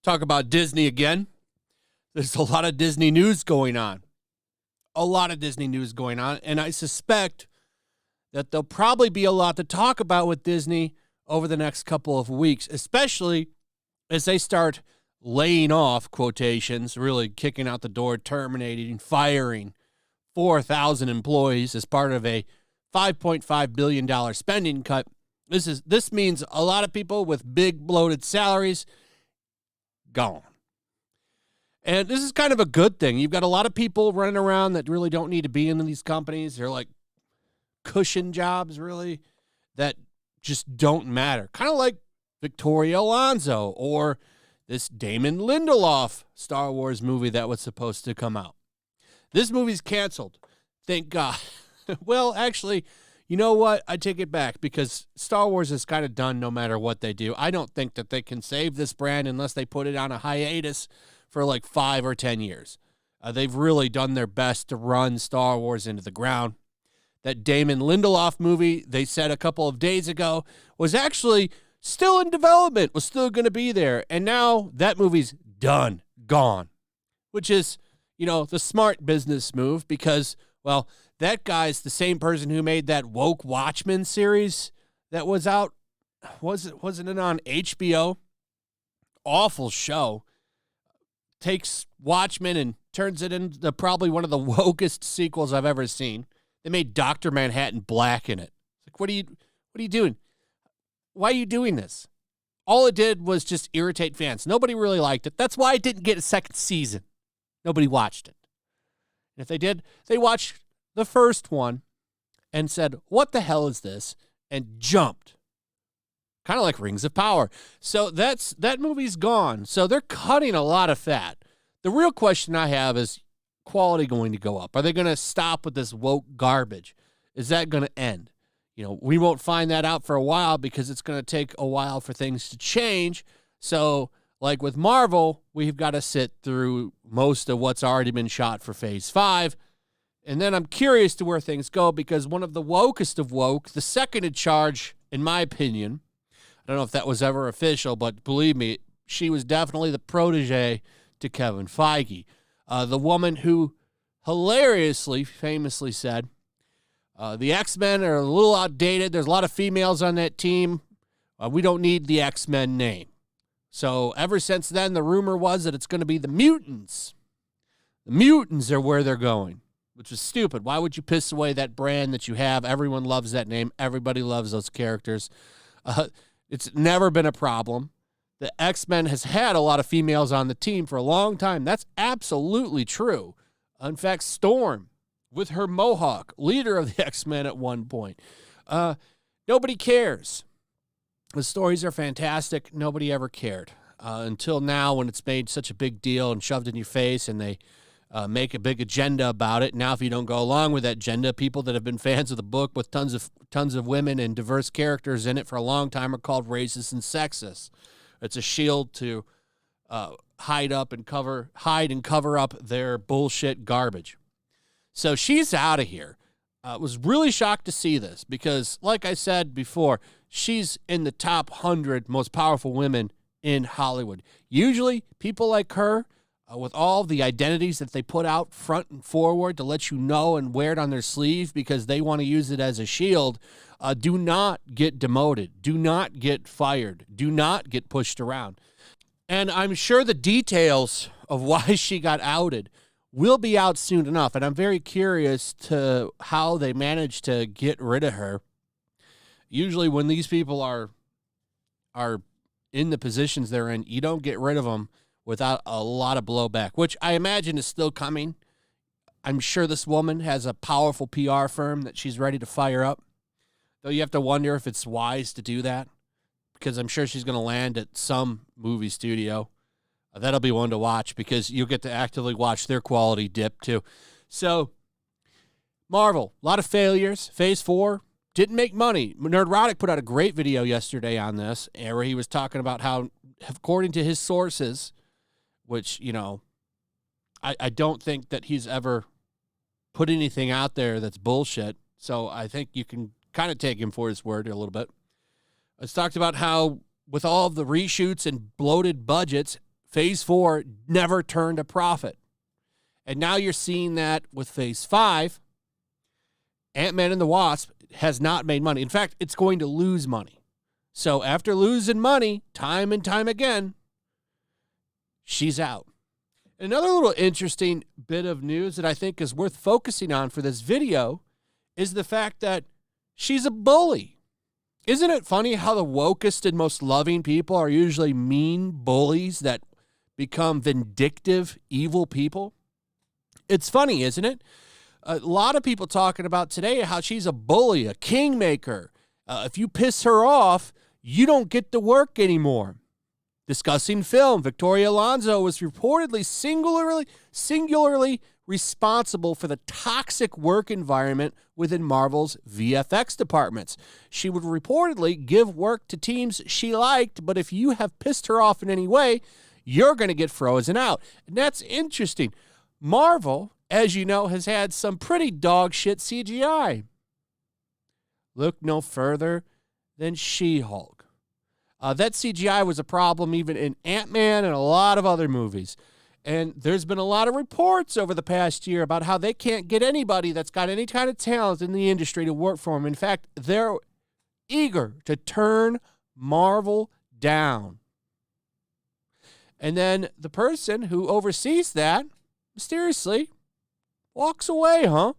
Talk about Disney again. There's a lot of Disney news going on. And I suspect that there'll probably be a lot to talk about with Disney over the next couple of weeks, especially as they start laying off, quotations, really kicking out the door, terminating, firing 4,000 employees as part of a $5.5 billion spending cut. This means a lot of people with big bloated salaries gone. And this is kind of a good thing. You've got a lot of people running around that really don't need to be in these companies. They're like cushion jobs, really, that just don't matter. Kind of like Victoria Alonso or this Damon Lindelof Star Wars movie that was supposed to come out. This movie's canceled. Thank God. Well, actually, you know what? I take it back because Star Wars is kind of done no matter what they do. I don't think that they can save this brand unless they put it on a hiatus for like 5 or 10 years. They've really done their best to run Star Wars into the ground. That Damon Lindelof movie, they said a couple of days ago, was actually still in development, was still going to be there. And now that movie's done, gone, which is, the smart business move because, well, that guy's the same person who made that woke Watchmen series that was out. Wasn't it on HBO? Awful show. Takes Watchmen and turns it into probably one of the wokest sequels I've ever seen. They made Dr. Manhattan black in it. It's like, what are you doing? Why are you doing this? All it did was just irritate fans. Nobody really liked it. That's why it didn't get a second season. Nobody watched it. And if they did, they watched the first one and said, what the hell is this? And jumped. Kind of like Rings of Power. So that movie's gone. So they're cutting a lot of fat. The real question I have is quality going to go up? Are they going to stop with this woke garbage? Is that going to end? We won't find that out for a while because it's going to take a while for things to change. So like with Marvel, we've got to sit through most of what's already been shot for Phase 5. And then I'm curious to where things go because one of the wokest of woke, the second in charge, in my opinion, I don't know if that was ever official, but believe me, she was definitely the protege to Kevin Feige. The woman who hilariously, famously said, the X-Men are a little outdated. There's a lot of females on that team. We don't need the X-Men name. So ever since then, the rumor was that it's going to be the mutants. The mutants are where they're going, which is stupid. Why would you piss away that brand that you have? Everyone loves that name. Everybody loves those characters. It's never been a problem. The X-Men has had a lot of females on the team for a long time. That's absolutely true. In fact, Storm, with her mohawk, leader of the X-Men at one point. Nobody cares. The stories are fantastic. Nobody ever cared. Until now when it's made such a big deal and shoved in your face and they make a big agenda about it. Now, if you don't go along with that agenda, people that have been fans of the book with tons of women and diverse characters in it for a long time are called racist and sexist. It's a shield to hide and cover up their bullshit garbage. So she's out of here. Was really shocked to see this because, like I said before, she's in the top 100 most powerful women in Hollywood. Usually, people like her, with all the identities that they put out front and forward to let you know and wear it on their sleeve because they want to use it as a shield, do not get demoted, do not get fired, do not get pushed around. And I'm sure the details of why she got outed will be out soon enough, and I'm very curious to how they managed to get rid of her. Usually when these people are in the positions they're in, you don't get rid of them without a lot of blowback, which I imagine is still coming. I'm sure this woman has a powerful PR firm that she's ready to fire up, though you have to wonder if it's wise to do that, because I'm sure she's going to land at some movie studio. That'll be one to watch because you'll get to actively watch their quality dip too. So, Marvel, a lot of failures. Phase 4 didn't make money. Nerdrotic put out a great video yesterday on this, where he was talking about how, according to his sources, which, I don't think that he's ever put anything out there that's bullshit. So I think you can kind of take him for his word a little bit. It's talked about how with all of the reshoots and bloated budgets, Phase 4 never turned a profit. And now you're seeing that with Phase 5. Ant-Man and the Wasp has not made money. In fact, it's going to lose money. So after losing money time and time again, she's out. Another little interesting bit of news that I think is worth focusing on for this video is the fact that she's a bully. Isn't it funny how the wokest and most loving people are usually mean bullies that become vindictive, evil people? It's funny, isn't it? A lot of people talking about today how she's a bully, a kingmaker. If you piss her off, you don't get to work anymore. Discussing film, Victoria Alonso was reportedly singularly responsible for the toxic work environment within Marvel's VFX departments. She would reportedly give work to teams she liked, but if you have pissed her off in any way, you're going to get frozen out. And that's interesting. Marvel, as you know, has had some pretty dog shit CGI. Look no further than She-Hulk. That CGI was a problem even in Ant-Man and a lot of other movies. And there's been a lot of reports over the past year about how they can't get anybody that's got any kind of talent in the industry to work for them. In fact, they're eager to turn Marvel down. And then the person who oversees that mysteriously walks away, huh?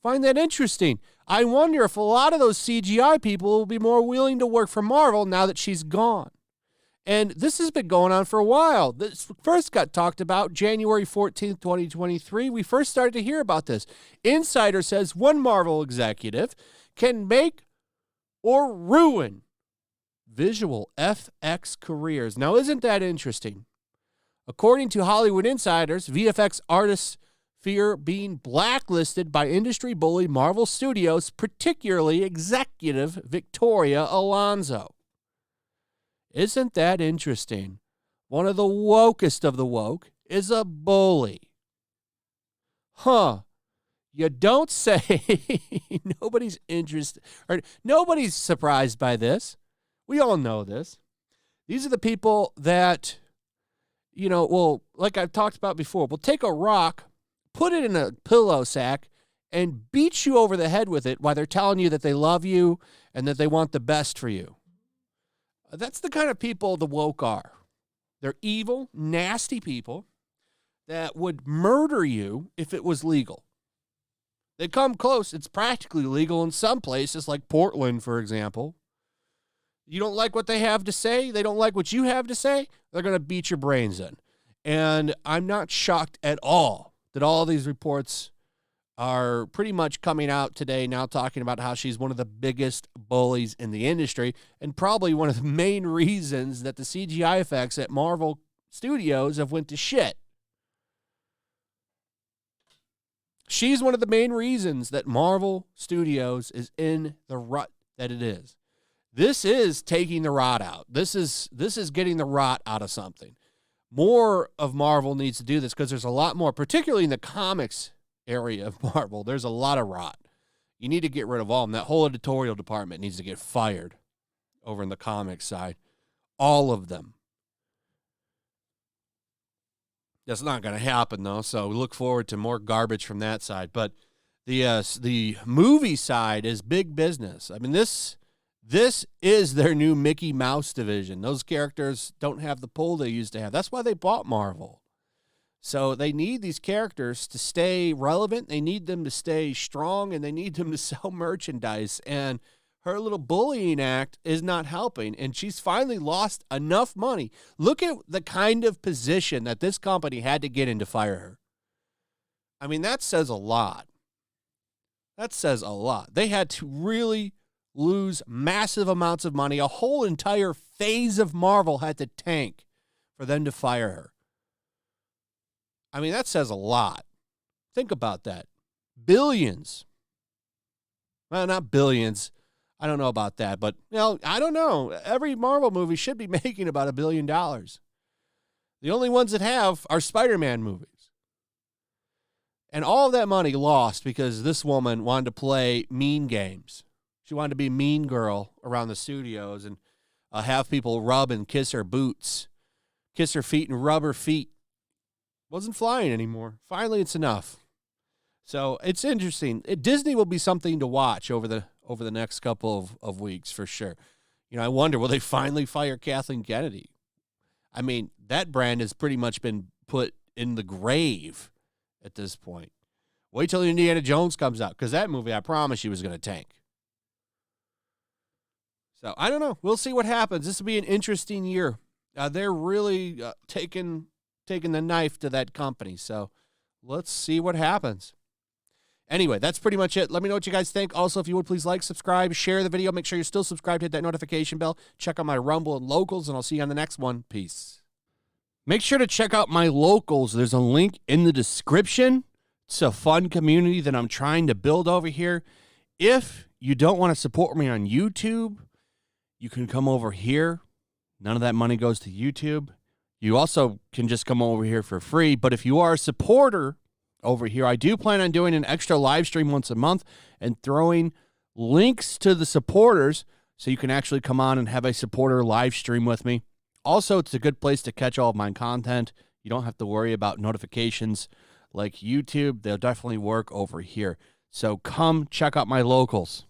Find that interesting. I wonder if a lot of those CGI people will be more willing to work for Marvel now that she's gone. And this has been going on for a while. This first got talked about January 14th, 2023. We first started to hear about this. Insider says one Marvel executive can make or ruin visual FX careers. Now, isn't that interesting? According to Hollywood insiders, VFX artists fear being blacklisted by industry bully Marvel Studios, particularly executive Victoria Alonso. Isn't that interesting? One of the wokest of the woke is a bully. Huh. You don't say. Nobody's interested, or nobody's surprised by this. We all know this. These are the people that, like I've talked about before, will take a rock, put it in a pillow sack, and beat you over the head with it while they're telling you that they love you and that they want the best for you. That's the kind of people the woke are. They're evil, nasty people that would murder you if it was legal. They come close. It's practically legal in some places, like Portland, for example. You don't like what they have to say? They don't like what you have to say? They're going to beat your brains in. And I'm not shocked at all that all these reports are pretty much coming out today now talking about how she's one of the biggest bullies in the industry and probably one of the main reasons that the CGI effects at Marvel Studios have went to shit. She's one of the main reasons that Marvel Studios is in the rut that it is. This is taking the rot out. This is getting the rot out of something. More of Marvel needs to do this because there's a lot more, particularly in the comics area of Marvel. There's a lot of rot. You need to get rid of all of them. That whole editorial department needs to get fired over in the comics side. All of them. That's not going to happen, though, so we look forward to more garbage from that side. But the movie side is big business. I mean, this is their new Mickey Mouse division. Those characters don't have the pull they used to have. That's why they bought Marvel. So they need these characters to stay relevant. They need them to stay strong, and they need them to sell merchandise. And her little bullying act is not helping, and she's finally lost enough money. Look at the kind of position that this company had to get in to fire her. I mean, that says a lot. That says a lot. They had to really lose massive amounts of money. A whole entire phase of Marvel had to tank for them to fire her. I mean, that says a lot. Think about that. Billions. Well, not billions. I don't know about that, but, I don't know. Every Marvel movie should be making about $1 billion. The only ones that have are Spider-Man movies. And all of that money lost because this woman wanted to play mean games. She wanted to be mean girl around the studios and have people rub and kiss her boots, kiss her feet and rub her feet. Wasn't flying anymore. Finally, it's enough. So it's interesting. Disney will be something to watch over the next couple of weeks for sure. You know, I wonder, will they finally fire Kathleen Kennedy? I mean, that brand has pretty much been put in the grave at this point. Wait till Indiana Jones comes out, because that movie, I promise you, was going to tank. So I don't know. We'll see what happens. This will be an interesting year. They're really taking the knife to that company. So let's see what happens. Anyway, that's pretty much it. Let me know what you guys think. Also, if you would, please like, subscribe, share the video. Make sure you're still subscribed. Hit that notification bell. Check out my Rumble and Locals, and I'll see you on the next one. Peace. Make sure to check out my Locals. There's a link in the description. It's a fun community that I'm trying to build over here. If you don't want to support me on YouTube, you can come over here. None of that money goes to YouTube. You also can just come over here for free. But if you are a supporter over here, I do plan on doing an extra live stream once a month and throwing links to the supporters so you can actually come on and have a supporter live stream with me. Also, it's a good place to catch all of my content. You don't have to worry about notifications like YouTube. They'll definitely work over here. So come check out my Locals.